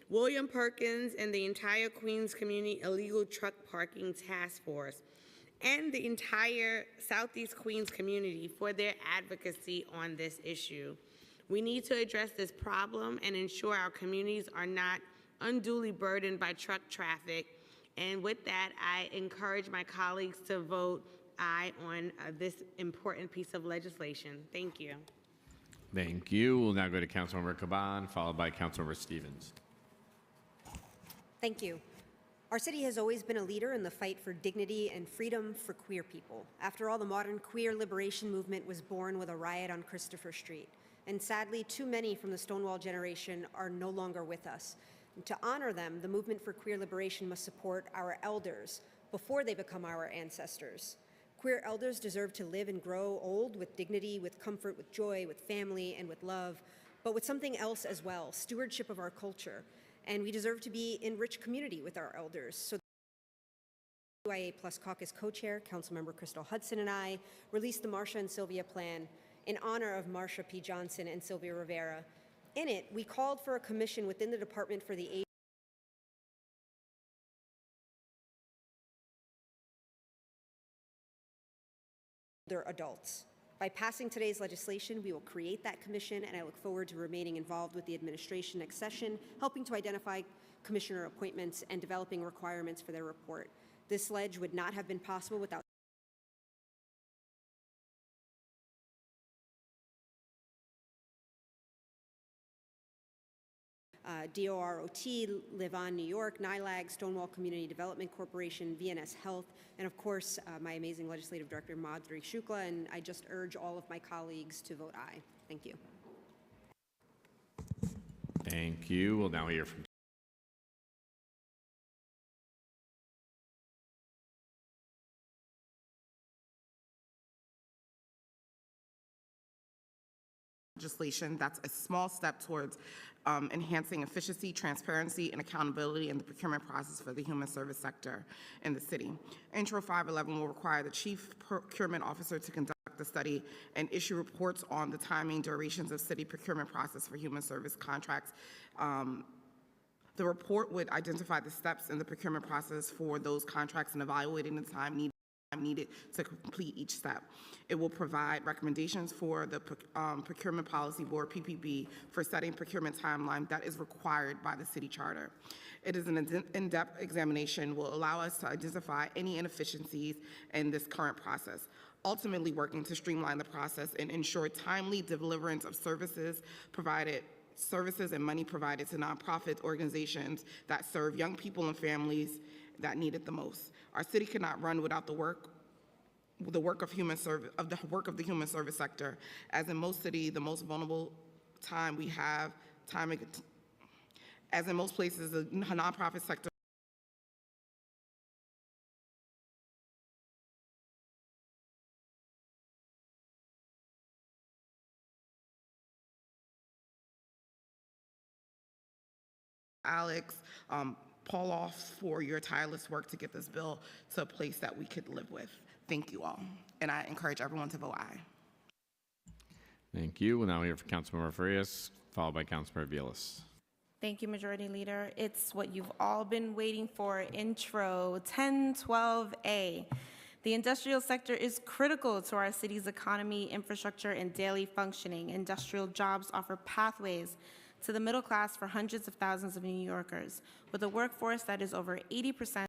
William Perkins, and the entire Queens Community Illegal Truck Parking Task Force, and the entire Southeast Queens community for their advocacy on this issue. We need to address this problem and ensure our communities are not unduly burdened by truck traffic. And with that, I encourage my colleagues to vote aye on this important piece of legislation. Thank you. Thank you. We'll now go to Councilmember Caban, followed by Councilmember Stevens. Thank you. Our city has always been a leader in the fight for dignity and freedom for queer people. After all, the modern queer liberation movement was born with a riot on Christopher Street. And sadly, too many from the Stonewall generation are no longer with us. And to honor them, the movement for queer liberation must support our elders before they become our ancestors. Queer elders deserve to live and grow old with dignity, with comfort, with joy, with family, and with love, but with something else as well, stewardship of our culture. And we deserve to be in rich community with our elders. So the UIA Plus Caucus co-chair, Councilmember Crystal Hudson, and I released the Marsha and Sylvia Plan in honor of Marsha P. Johnson and Sylvia Rivera. In it, we called for a commission within the Department for the Age older adults. By passing today's legislation, we will create that commission, and I look forward to remaining involved with the administration next session, helping to identify commissioner appointments and developing requirements for their report. This ledge would not have been possible without DOROT, Live On New York, NILAG, Stonewall Community Development Corporation, VNS Health, and of course, my amazing legislative director, Madhuri Shukla, and I just urge all of my colleagues to vote aye. Thank you. Thank you. We'll now hear from legislation that's a small step towards enhancing efficiency, transparency, and accountability in the procurement process for the human service sector in the city. Intro 511 will require the Chief Procurement Officer to conduct the study and issue reports on the timing, durations of city procurement process for human service contracts. The report would identify the steps in the procurement process for those contracts and evaluating the time needed to complete each step. It will provide recommendations for the Procurement Policy Board, PPB, for setting procurement timeline that is required by the city charter. It is an in-depth examination will allow us to identify any inefficiencies in this current process, ultimately working to streamline the process and ensure timely deliverance of services and money provided to nonprofit organizations that serve young people and families that need it the most. Our city cannot run without the work of the human service sector. As in most cities, the most vulnerable time we have, as in most places, the nonprofit sector Alex, Paul off for your tireless work to get this bill to a place that we could live with. Thank you all. And I encourage everyone to vote aye. Thank you. We'll now hear from Councilmember Frias, followed by Councilmember Vilas. Thank you, Majority Leader. It's what you've all been waiting for, Intro 1012A. The industrial sector is critical to our city's economy, infrastructure, and daily functioning. Industrial jobs offer pathways to the middle class for hundreds of thousands of New Yorkers. With a workforce that is over 80%